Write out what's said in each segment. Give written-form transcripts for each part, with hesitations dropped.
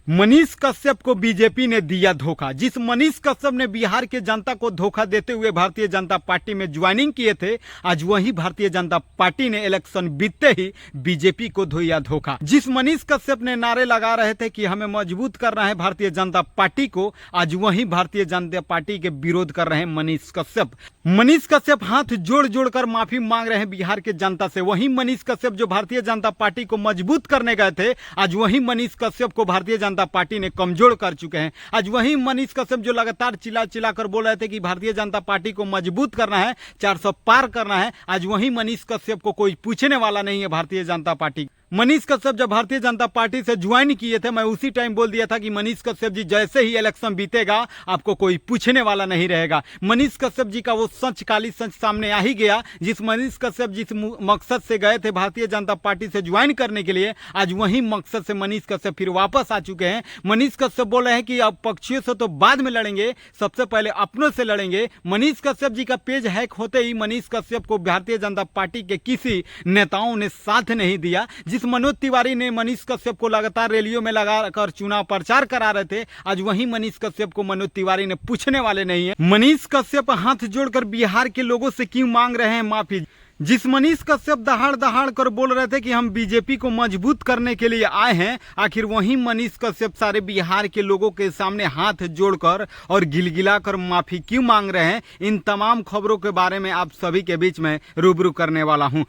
मनीष कश्यप को बीजेपी ने दिया धोखा। जिस मनीष कश्यप ने बिहार के जनता को धोखा देते हुए भारतीय जनता पार्टी में ज्वाइनिंग किए थे, आज वही भारतीय जनता पार्टी ने इलेक्शन बीतते ही बीजेपी को दिया धोखा। जिस मनीष कश्यप ने नारे लगा रहे थे कि हमें मजबूत करना है भारतीय जनता पार्टी को, आज वही भारतीय जनता पार्टी के विरोध कर रहे हैं मनीष कश्यप। मनीष कश्यप हाथ जोड़ जोड़ कर माफी मांग रहे हैं बिहार के जनता से। वही मनीष कश्यप जो भारतीय जनता पार्टी को मजबूत करने गए थे, आज वही मनीष कश्यप को भारतीय जनता पार्टी ने कमजोर कर चुके हैं। आज वही मनीष कश्यप जो लगातार चिल्ला चिल्ला कर बोल रहे थे कि भारतीय जनता पार्टी को मजबूत करना है, 400 पार करना है, आज वही मनीष कश्यप को कोई पूछने वाला नहीं है भारतीय जनता पार्टी। मनीष कश्यप जब भारतीय जनता पार्टी से ज्वाइन किए थे, मैं उसी टाइम बोल दिया था कि मनीष कश्यप जी जैसे ही इलेक्शन बीतेगा आपको कोई पूछने वाला नहीं रहेगा। मनीष कश्यप जी का वो सच, काली सच सामने आ ही गया। जिस मनीष कश्यप जिस मकसद से गए थे भारतीय जनता पार्टी से ज्वाइन करने के लिए, आज वही मकसद से मनीष कश्यप फिर वापस आ चुके हैं। मनीष कश्यप बोल रहे हैं कि अब पक्षियों से तो बाद में लड़ेंगे, सबसे पहले अपनों से लड़ेंगे। मनीष कश्यप जी का पेज हैक होते ही मनीष कश्यप को भारतीय जनता पार्टी के किसी नेताओं ने साथ नहीं दिया। जिस मनोज तिवारी ने मनीष कश्यप को लगातार रैलियों में लगाकर चुनाव प्रचार करा रहे थे, आज वही मनीष कश्यप को मनोज तिवारी ने पूछने वाले नहीं है। मनीष कश्यप हाथ जोड़कर बिहार के लोगों से क्यों मांग रहे हैं माफी? जिस मनीष कश्यप दहाड़ दहाड़ कर बोल रहे थे कि हम बीजेपी को मजबूत करने के लिए आए हैं, आखिर वही मनीष कश्यप सारे बिहार के लोगों के सामने हाथ जोड़कर और गिलगिला कर माफी क्यों मांग रहे हैं? इन तमाम खबरों के बारे में आप सभी के बीच में रूबरू करने वाला हूं।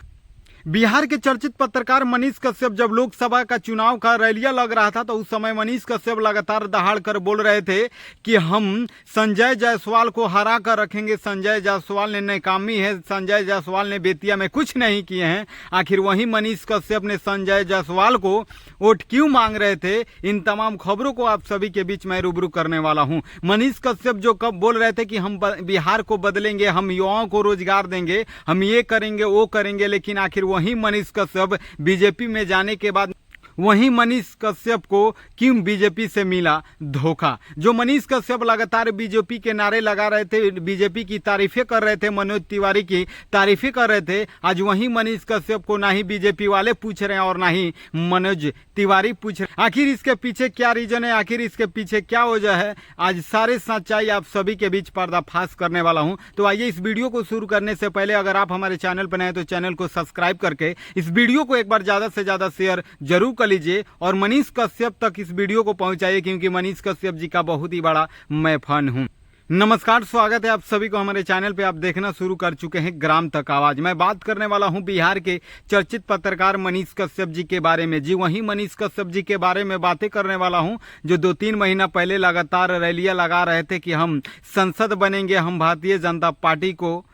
बिहार के चर्चित पत्रकार मनीष कश्यप जब लोकसभा का चुनाव का रैलिया लग रहा था, तो उस समय मनीष कश्यप लगातार दहाड़ कर बोल रहे थे कि हम संजय जायसवाल को हरा कर रखेंगे। संजय जायसवाल ने नाकामी है, संजय जायसवाल ने बेतिया में कुछ नहीं किए हैं। आखिर वही मनीष कश्यप ने संजय जायसवाल को वोट क्यों मांग रहे थे? इन तमाम खबरों को आप सभी के बीच में रूबरू करने वाला हूं। मनीष कश्यप जो कब बोल रहे थे कि हम बिहार को बदलेंगे, हम युवाओं को रोजगार देंगे, हम ये करेंगे वो करेंगे, लेकिन आखिर वही मनीष कश्यप बीजेपी में जाने के बाद वहीं मनीष कश्यप को क्यों बीजेपी से मिला धोखा? जो मनीष कश्यप लगातार बीजेपी के नारे लगा रहे थे, बीजेपी की तारीफें कर रहे थे, मनोज तिवारी की तारीफें कर रहे थे, आज वहीं मनीष कश्यप को ना ही बीजेपी वाले पूछ रहे हैं और ना ही मनोज तिवारी पूछ रहे हैं। आखिर इसके पीछे क्या रीजन है, आखिर इसके पीछे क्या वजह है? आज सारे सच्चाई आप सभी के बीच पर्दाफाश करने वाला हूं। तो आइए इस वीडियो को शुरू करने से पहले अगर आप हमारे चैनल पर नए हैं तो चैनल को सब्सक्राइब करके इस वीडियो को एक बार ज्यादा से ज्यादा शेयर जरूर लीजिए और मनीष कश्यप तक इस वीडियो को पहुंचाइए, क्योंकि मनीष कश्यप जी का बहुत ही बड़ा मैं फैन हूं। नमस्कार, स्वागत है आप सभी को हमारे चैनल पे। आप देखना शुरू कर चुके हैं ग्राम तक आवाज। मैं बात करने वाला हूं बिहार के चर्चित पत्रकार मनीष कश्यप जी के बारे में। जी वही मनीष कश्यप जी के बारे में बातें करने वाला हूं जो 2-3 महीना पहले लगातार रैलियां लगा रहे थे कि हम संसद बनेंगे, हम भारतीय जनता पार्टी को।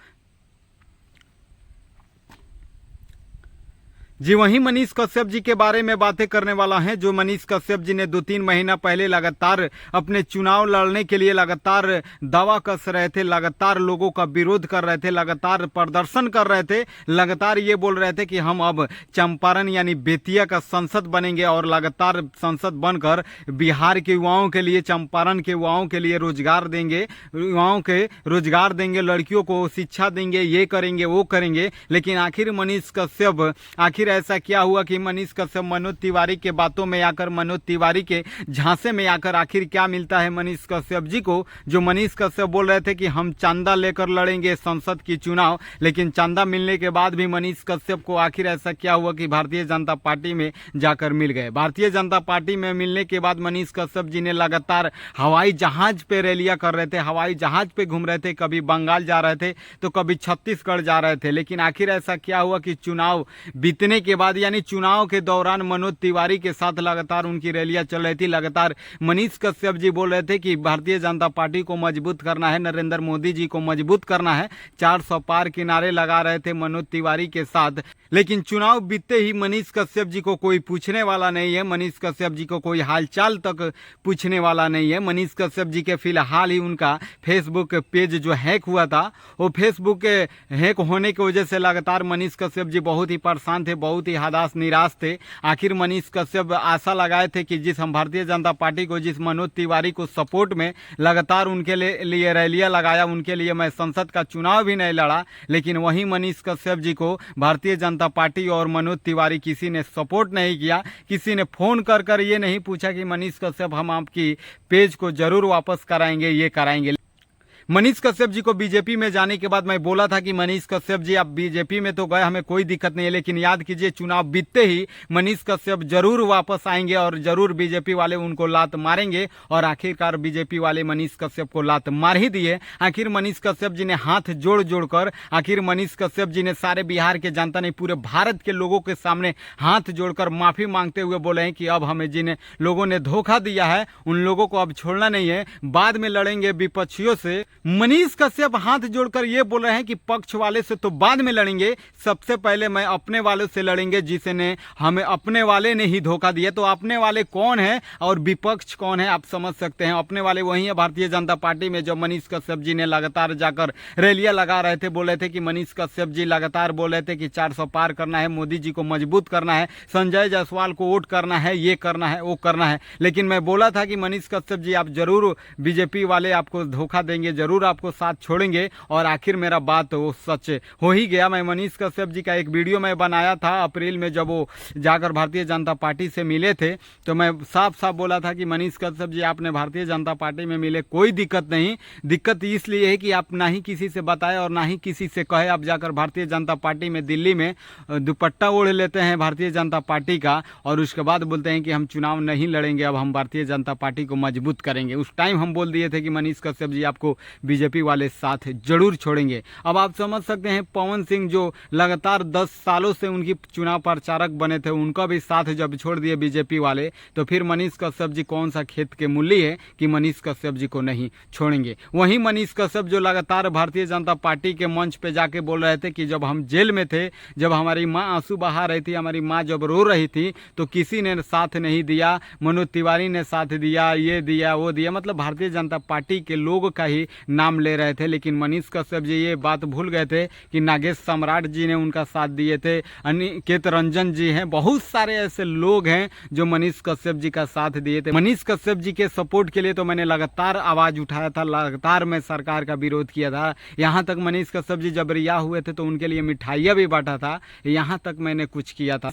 जी वही मनीष कश्यप जी के बारे में बातें करने वाला है जो मनीष कश्यप जी ने 2-3 महीना पहले लगातार अपने चुनाव लड़ने के लिए लगातार दावा कस रहे थे, लगातार लोगों का विरोध कर रहे थे, लगातार प्रदर्शन कर रहे थे, लगातार ये बोल रहे थे कि हम अब चंपारण यानी बेतिया का संसद बनेंगे और लगातार संसद बनकर बिहार के युवाओं के लिए, चंपारण के युवाओं के लिए रोजगार देंगे, युवाओं के रोजगार देंगे, लड़कियों को शिक्षा देंगे, ये करेंगे वो करेंगे। लेकिन आखिर मनीष कश्यप, आखिर ऐसा क्या हुआ कि मनीष कश्यप मनोज तिवारी के बातों में आकर, मनोज तिवारी के झांसे में आकर आखिर क्या मिलता है मनीष कश्यप जी को? जो मनीष कश्यप बोल रहे थे कि हम चंदा लेकर लड़ेंगे संसद की चुनाव, लेकिन चंदा मिलने के बाद भी मनीष कश्यप को आखिर ऐसा क्या हुआ कि भारतीय जनता पार्टी में जाकर मिल गए? भारतीय जनता पार्टी में मिलने के बाद मनीष कश्यप जी ने लगातार हवाई जहाज पे रैलियां कर रहे थे, हवाई जहाज पे घूम रहे थे, कभी बंगाल जा रहे थे तो कभी छत्तीसगढ़ जा रहे थे। लेकिन आखिर ऐसा क्या हुआ कि चुनाव बीतने के बाद यानी चुनाव के दौरान मनोज तिवारी के साथ लगातार उनकी रैलियां चल रही थी। लगातार मनीष कश्यप जी बोल रहे थे कि भारतीय जनता पार्टी को मजबूत करना है, नरेंद्र मोदी जी को मजबूत करना है, 400 पार के नारे लगा रहे थे मनोज तिवारी के साथ। लेकिन चुनाव बीतते ही मनीष कश्यप जी को कोई पूछने वाला नहीं है, मनीष कश्यप जी को कोई हालचाल तक पूछने वाला नहीं है। मनीष कश्यप जी के फिलहाल ही उनका फेसबुक पेज जो हैक हुआ था, वो फेसबुक के हैक होने की वजह से लगातार मनीष कश्यप जी बहुत ही परेशान थे, बहुत ही हताश निराश थे। आखिर मनीष कश्यप आशा लगाए थे कि जिस हम भारतीय जनता पार्टी को, जिस मनोज तिवारी को सपोर्ट में लगातार उनके लिए रैलियां लगाया, उनके लिए मैं संसद का चुनाव भी नहीं लड़ा, लेकिन वहीं मनीष कश्यप जी को भारतीय जनता पार्टी और मनोज तिवारी किसी ने सपोर्ट नहीं किया। किसी ने फोन कर ये नहीं पूछा कि मनीष कश्यप हम आपकी पेज को जरूर वापस कराएंगे, ये कराएंगे। मनीष कश्यप जी को बीजेपी में जाने के बाद मैं बोला था कि मनीष कश्यप जी आप बीजेपी में तो गए, हमें कोई दिक्कत नहीं है, लेकिन याद कीजिए चुनाव बीतते ही मनीष कश्यप जरूर वापस आएंगे और जरूर बीजेपी वाले उनको लात मारेंगे। और आखिरकार बीजेपी वाले मनीष कश्यप को लात मार ही दिए। आखिर मनीष कश्यप जी ने हाथ जोड़ कर, आखिर मनीष कश्यप जी ने सारे बिहार के जनता ने, पूरे भारत के लोगों के सामने हाथ जोड़कर माफी मांगते हुए बोले हैं कि अब हमें जिन लोगों ने धोखा दिया है उन लोगों को अब छोड़ना नहीं है, बाद में लड़ेंगे विपक्षियों से। मनीष कश्यप हाथ जोड़कर ये बोल रहे हैं कि पक्ष वाले से तो बाद में लड़ेंगे, सबसे पहले मैं अपने वालों से लड़ेंगे जिसने हमें, अपने वाले ने ही धोखा दिया। तो अपने वाले कौन है और विपक्ष कौन है आप समझ सकते हैं। अपने वाले वही है भारतीय जनता पार्टी में। जब मनीष कश्यप जी ने लगातार जाकर रैलियां लगा रहे थे, बोल रहे थे कि मनीष कश्यप जी लगातार बोल रहे थे कि 400 पार करना है, मोदी जी को मजबूत करना है, संजय जायसवाल को वोट करना है, ये करना है, वो करना है। लेकिन मैं बोला था कि मनीष कश्यप जी आप जरूर, बीजेपी वाले आपको धोखा देंगे, जरूर आपको साथ छोड़ेंगे। और आखिर मेरा बात वो सच हो ही गया। मैं मनीष कश्यप जी का एक वीडियो मैं बनाया था अप्रैल में, जब वो जाकर भारतीय जनता पार्टी से मिले थे, तो मैं साफ साफ बोला था कि मनीष कश्यप जी आपने भारतीय जनता पार्टी में मिले, कोई दिक्कत नहीं। दिक्कत इसलिए है कि आप ना ही किसी से बताए और ना ही किसी से कहे, आप जाकर भारतीय जनता पार्टी में दिल्ली में दुपट्टा ओढ़ लेते हैं भारतीय जनता पार्टी का, और उसके बाद बोलते हैं कि हम चुनाव नहीं लड़ेंगे, अब हम भारतीय जनता पार्टी को मजबूत करेंगे। उस टाइम हम बोल दिए थे कि मनीष कश्यप जी आपको बीजेपी वाले साथ जरूर छोड़ेंगे। अब आप समझ सकते हैं पवन सिंह जो लगातार 10 सालों से उनकी चुनाव प्रचारक बने थे, उनका भी साथ जब छोड़ दिए बीजेपी वाले, तो फिर मनीष कश्यप जी कौन सा खेत के मूल्य है कि मनीष कश्यप जी को नहीं छोड़ेंगे। वहीं मनीष कश्यप जो लगातार भारतीय जनता पार्टी के मंच पे जाके बोल रहे थे कि जब हम जेल में थे, जब हमारी माँ आंसू बहा रही थी, हमारी माँ जब रो रही थी, तो किसी ने साथ नहीं दिया, मनोज तिवारी ने साथ दिया, ये दिया वो दिया, मतलब भारतीय जनता पार्टी के लोग का ही नाम ले रहे थे। लेकिन मनीष कश्यप जी ये बात भूल गए थे कि नागेश सम्राट जी ने उनका साथ दिए थे, अनिकेत रंजन जी हैं, बहुत सारे ऐसे लोग हैं जो मनीष कश्यप जी का साथ दिए थे। मनीष कश्यप जी के सपोर्ट के लिए तो मैंने लगातार आवाज उठाया था, लगातार मैं सरकार का विरोध किया था। यहाँ तक मनीष कश्यप जी जब रिहा हुए थे तो उनके लिए मिठाइयाँ भी बांटा था, यहाँ तक मैंने कुछ किया था।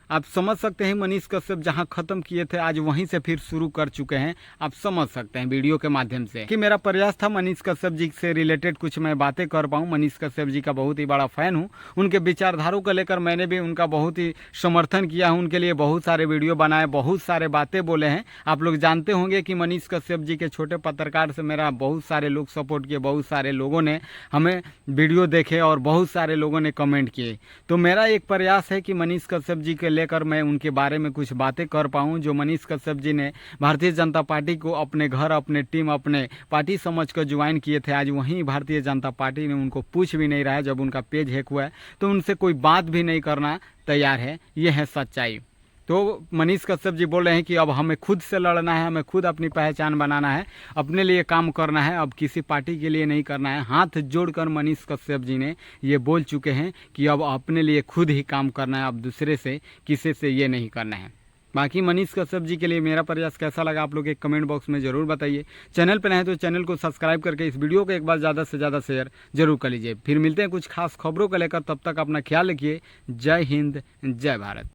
आप समझ सकते हैं मनीष कश्यप जहां खत्म किए थे आज वहीं से फिर शुरू कर चुके हैं। आप समझ सकते हैं वीडियो के माध्यम से कि मेरा प्रयास था मनीष कश्यप जी से रिलेटेड कुछ मैं बातें कर पाऊं। मनीष कश्यप जी का बहुत ही बड़ा फैन हूं, उनके विचारधारों को लेकर मैंने भी उनका बहुत ही समर्थन किया है, उनके लिए बहुत सारे वीडियो बनाए, बहुत सारे बातें बोले हैं। आप लोग जानते होंगे कि मनीष कश्यप जी के छोटे पत्रकार से मेरा बहुत सारे लोग सपोर्ट किए, बहुत सारे लोगों ने हमें वीडियो देखे और बहुत सारे लोगों ने कमेंट किए। तो मेरा एक प्रयास है कि मनीष कश्यप जी के लेकर मैं उनके बारे में कुछ बातें कर पाऊं। जो मनीष कश्यप जी ने भारतीय जनता पार्टी को अपने घर, अपने टीम, अपने पार्टी समझकर ज्वाइन किए थे, आज वहीं भारतीय जनता पार्टी ने उनको पूछ भी नहीं रहा है। जब उनका पेज हैक हुआ है तो उनसे कोई बात भी नहीं करना तैयार है, ये है सच्चाई। तो मनीष कश्यप जी बोल रहे हैं कि अब हमें खुद से लड़ना है, हमें खुद अपनी पहचान बनाना है, अपने लिए काम करना है, अब किसी पार्टी के लिए नहीं करना है। हाथ जोड़कर मनीष कश्यप जी ने ये बोल चुके हैं कि अब अपने लिए खुद ही काम करना है, अब दूसरे से, किसी से ये नहीं करना है। बाकी मनीष कश्यप जी के लिए मेरा प्रयास कैसा लगा आप लोग एक कमेंट बॉक्स में जरूर बताइए। चैनल पर नए तो चैनल को सब्सक्राइब करके इस वीडियो को एक बार ज़्यादा से ज़्यादा शेयर जरूर कर लीजिए। फिर मिलते हैं कुछ खास खबरों को लेकर, तब तक अपना ख्याल रखिए। जय हिंद, जय भारत।